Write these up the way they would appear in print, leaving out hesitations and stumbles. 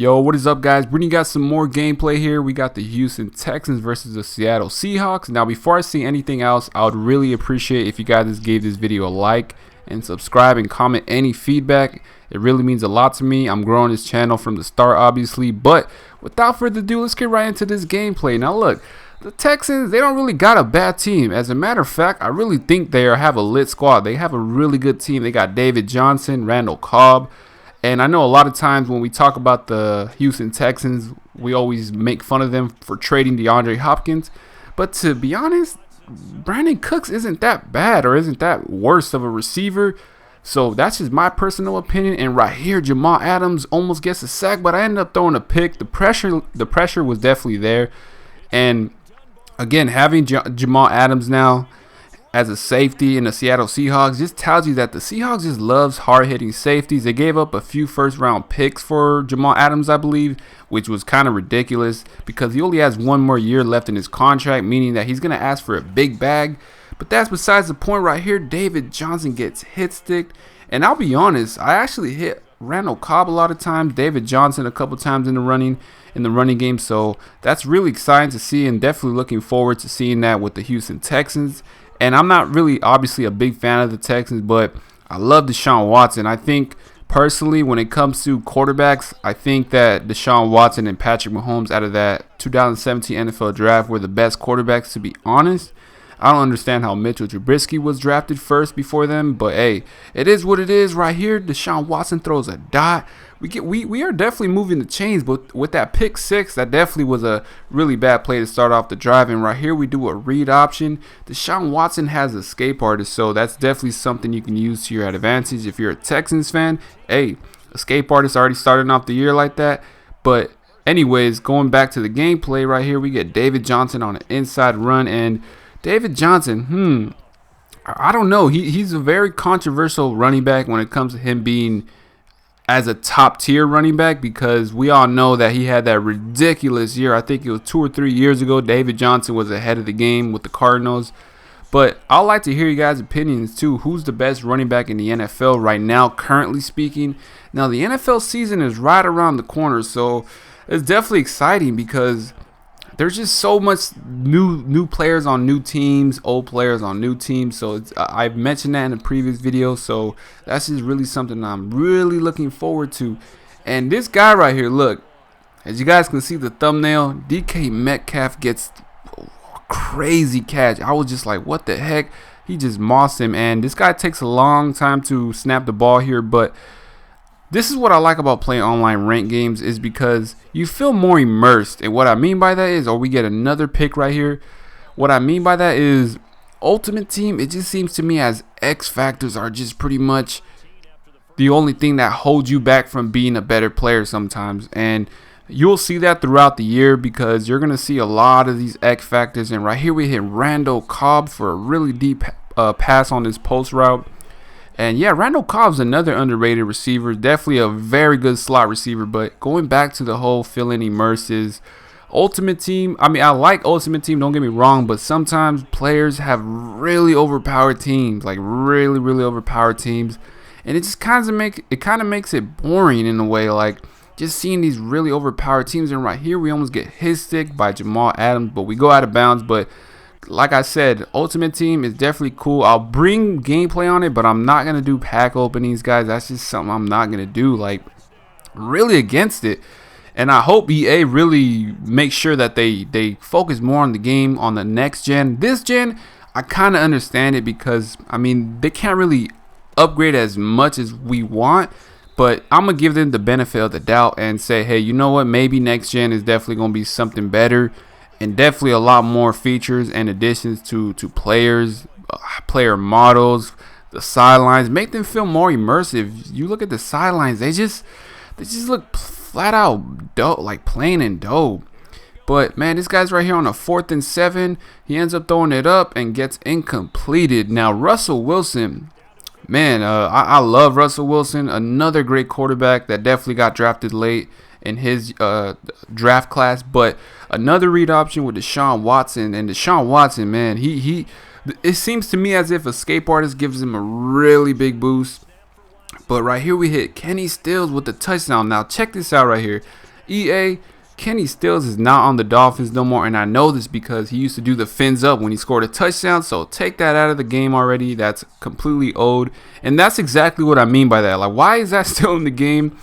Yo, what is up, guys? Bringing you guys some more gameplay here. We got the Houston Texans versus the Seattle Seahawks. Now, before I see anything else, I would really appreciate if you guys gave this video a like and subscribe and comment any feedback. It really means a lot to me. I'm growing this channel from the start, obviously. But without further ado, let's get right into this gameplay. Now, look, the Texans, they don't really got a bad team. As a matter of fact, I really think they have a lit squad. They have a really good team. They got David Johnson, Randall Cobb. And I know a lot of times when we talk about the Houston Texans, we always make fun of them for trading DeAndre Hopkins. But to be honest, Brandon Cooks isn't that bad or isn't that worse of a receiver. So that's just my personal opinion. And right here, Jamal Adams almost gets a sack, but I ended up throwing a pick. The pressure was definitely there. And again, having Jamal Adams now as a safety in the Seattle Seahawks just tells you that the Seahawks just loves hard-hitting safeties. They gave up a few first-round picks for Jamal Adams, I believe, which was kind of ridiculous because he only has one more year left in his contract, meaning that he's going to ask for a big bag. But that's besides the point right here. David Johnson gets hit-sticked. And I'll be honest, I actually hit Randall Cobb a lot of times, David Johnson a couple times in the running game. So that's really exciting to see and definitely looking forward to seeing that with the Houston Texans. And I'm not really obviously a big fan of the Texans, but I love Deshaun Watson. I think personally when it comes to quarterbacks, I think that Deshaun Watson and Patrick Mahomes out of that 2017 NFL draft were the best quarterbacks, to be honest. I don't understand how Mitchell Trubisky was drafted first before them, but hey, it is what it is right here. Deshaun Watson throws a dot. We are definitely moving the chains, but with that pick six, that definitely was a really bad play to start off the drive. And right here, we do a read option. Deshaun Watson has a escape artist, so that's definitely something you can use to your advantage. If you're a Texans fan, hey, escape artist already starting off the year like that. But anyways, going back to the gameplay right here, we get David Johnson on an inside run, and David Johnson, I don't know. He's a very controversial running back when it comes to him being as a top tier running back, because we all know that he had that ridiculous year. I think it was 2 or 3 years ago. David Johnson was ahead of the game with the Cardinals. But I'd like to hear you guys' opinions too. Who's the best running back in the NFL right now, currently speaking? Now, the NFL season is right around the corner, so it's definitely exciting because there's just so much new players on new teams, old players on new teams. So I've mentioned that in a previous video. So that's just really something I'm really looking forward to. And this guy right here, look, as you guys can see the thumbnail, DK Metcalf gets a crazy catch. I was just like, what the heck? He just mossed him. And this guy takes a long time to snap the ball here, but this is what I like about playing online ranked games, is because you feel more immersed. And what I mean by that is, we get another pick right here. What I mean by that is Ultimate Team, it just seems to me as X factors are just pretty much the only thing that holds you back from being a better player sometimes. And you'll see that throughout the year because you're going to see a lot of these X factors. And right here we hit Randall Cobb for a really deep pass on this post route. And yeah, Randall Cobb's another underrated receiver, definitely a very good slot receiver. But going back to the whole feeling immerses Ultimate Team, I mean, I like Ultimate Team, don't get me wrong, but sometimes players have really overpowered teams, like really overpowered teams, and it just kind of makes it boring in a way, like just seeing these really overpowered teams. And right here, we almost get hit stick by Jamal Adams, but we go out of bounds. But like I said, Ultimate Team is definitely cool. I'll bring gameplay on it, but I'm not going to do pack openings, guys. That's just something I'm not going to do. Like, really against it. And I hope EA really makes sure that they focus more on the game on the next gen. This gen, I kind of understand it because, I mean, they can't really upgrade as much as we want. But I'm going to give them the benefit of the doubt and say, hey, you know what? Maybe next gen is definitely going to be something better. And definitely a lot more features and additions to players, player models, the sidelines. Make them feel more immersive. You look at the sidelines, they just look flat out dope, like plain and dope. But man, this guy's right here on a 4th and 7. He ends up throwing it up and gets incompleted. Now Russell Wilson, man, I love Russell Wilson. Another great quarterback that definitely got drafted late in his draft class. But another read option with Deshaun Watson. And Deshaun Watson, man, it seems to me as if escape artist gives him a really big boost. But right here we hit Kenny Stills with the touchdown. Now check this out right here. EA, Kenny Stills is not on the Dolphins no more, and I know this because he used to do the fins up when he scored a touchdown, so take that out of the game already. That's completely old, and that's exactly what I mean by that. Like, why is that still in the game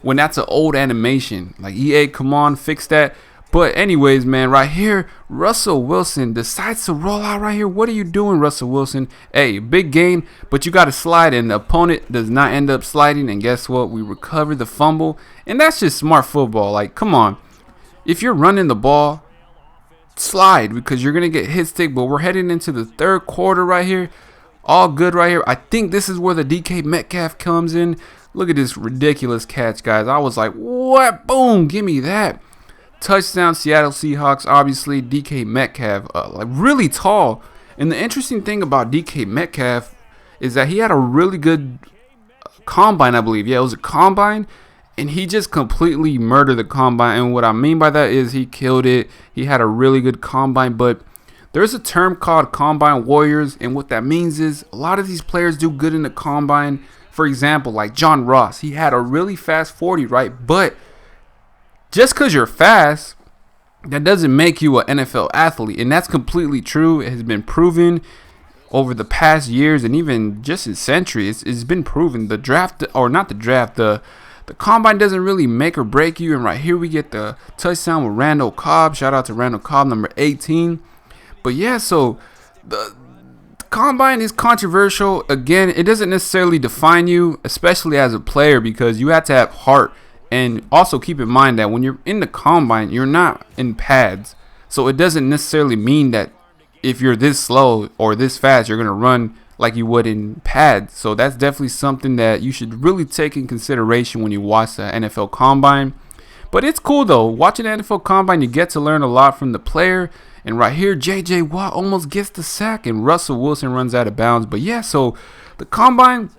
when that's an old animation? Like, EA, come on, fix that. But anyways, man, right here, Russell Wilson decides to roll out right here. What are you doing, Russell Wilson? Hey, big gain, but you got to slide, and the opponent does not end up sliding, and guess what? We recover the fumble, and that's just smart football. Like, come on. If you're running the ball, slide because you're going to get hit stick. But we're heading into the third quarter right here. All good right here. I think this is where the DK Metcalf comes in. Look at this ridiculous catch, guys. I was like, what? Boom, give me that. Touchdown, Seattle Seahawks. Obviously, DK Metcalf, like really tall. And the interesting thing about DK Metcalf is that he had a really good combine, I believe. Yeah, it was a combine. And he just completely murdered the combine. And what I mean by that is he killed it. He had a really good combine. But there's a term called combine warriors. And what that means is a lot of these players do good in the combine. For example, like John Ross. He had a really fast 40, right? But just because you're fast, that doesn't make you an NFL athlete. And that's completely true. It has been proven over the past years and even just in centuries. It's been proven. The draft, or not the draft, the combine doesn't really make or break you. And right here we get the touchdown with Randall Cobb. Shout out to Randall Cobb, number 18. But yeah, so the combine is controversial. Again, it doesn't necessarily define you, especially as a player, because you have to have heart. And also keep in mind that when you're in the combine, you're not in pads. So it doesn't necessarily mean that if you're this slow or this fast, you're going to run like you would in pads. So that's definitely something that you should really take in consideration when you watch the NFL Combine. But it's cool though. Watching the NFL Combine, you get to learn a lot from the player. And right here, J.J. Watt almost gets the sack and Russell Wilson runs out of bounds. But yeah, so the Combine,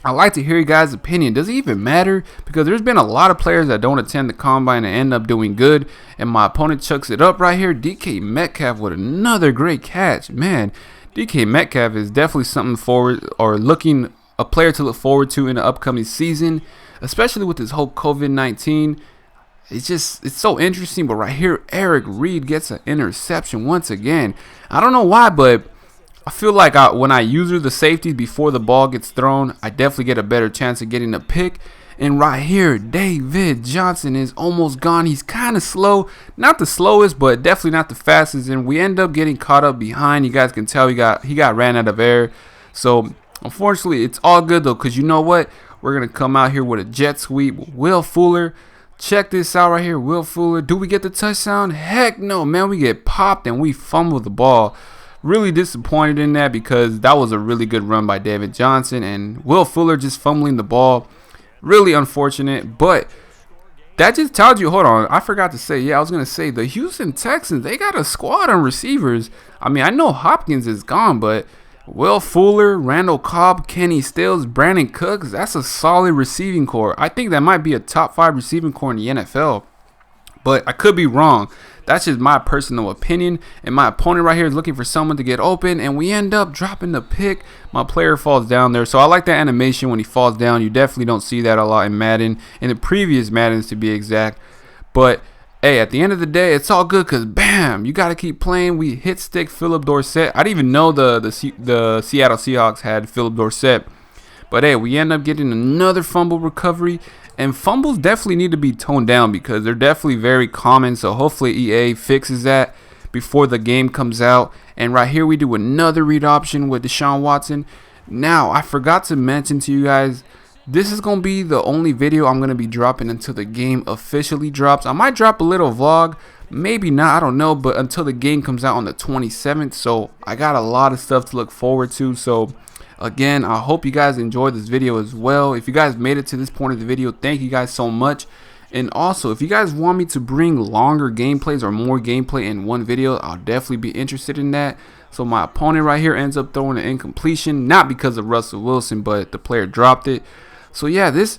I'd like to hear you guys' opinion. Does it even matter? Because there's been a lot of players that don't attend the Combine and end up doing good. And my opponent chucks it up right here. DK Metcalf with another great catch. Man, DK Metcalf is definitely something forward or looking a player to look forward to in the upcoming season, especially with this whole COVID-19. It's so interesting. But right here, Eric Reed gets an interception once again. I don't know why, but I feel like when I use the safety before the ball gets thrown, I definitely get a better chance of getting a pick. And right here, David Johnson is almost gone. He's kind of slow. Not the slowest, but definitely not the fastest. And we end up getting caught up behind. You guys can tell he got ran out of air. So, unfortunately, it's all good, though, because you know what? We're going to come out here with a jet sweep. Will Fuller. Check this out right here. Will Fuller. Do we get the touchdown? Heck no, man. We get popped and we fumble the ball. Really disappointed in that because that was a really good run by David Johnson. And Will Fuller just fumbling the ball. Really unfortunate, but that just tells you, hold on, I forgot to say, yeah, I was going to say, the Houston Texans, they got a squad on receivers. I mean, I know Hopkins is gone, but Will Fuller, Randall Cobb, Kenny Stills, Brandon Cooks, that's a solid receiving core. I think that might be a top 5 receiving core in the NFL, but I could be wrong. That's just my personal opinion. And my opponent right here is looking for someone to get open. And we end up dropping the pick. My player falls down there. So I like that animation when he falls down. You definitely don't see that a lot in Madden. In the previous Maddens to be exact. But, hey, at the end of the day, it's all good because, bam, you got to keep playing. We hit stick Philip Dorsett. I didn't even know the Seattle Seahawks had Philip Dorsett. But, hey, we end up getting another fumble recovery. And fumbles definitely need to be toned down because they're definitely very common. So hopefully EA fixes that before the game comes out. And right here we do another read option with Deshaun Watson. Now, I forgot to mention to you guys, this is going to be the only video I'm going to be dropping until the game officially drops. I might drop a little vlog. Maybe not. I don't know. But until the game comes out on the 27th. So I got a lot of stuff to look forward to. So again, I hope you guys enjoyed this video as well. If you guys made it to this point of the video, thank you guys so much. And also, if you guys want me to bring longer gameplays or more gameplay in one video, I'll definitely be interested in that. So my opponent right here ends up throwing an incompletion, not because of Russell Wilson, but the player dropped it. So yeah, this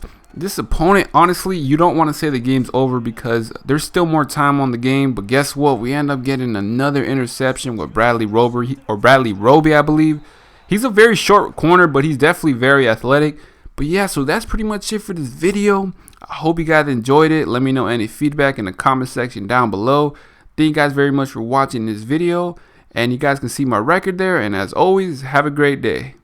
opponent, honestly, you don't want to say the game's over because there's still more time on the game. But guess what? We end up getting another interception with Bradley Roby, I believe. He's a very short corner, but he's definitely very athletic. But yeah, so that's pretty much it for this video. I hope you guys enjoyed it. Let me know any feedback in the comment section down below. Thank you guys very much for watching this video, and you guys can see my record there. And as always, have a great day.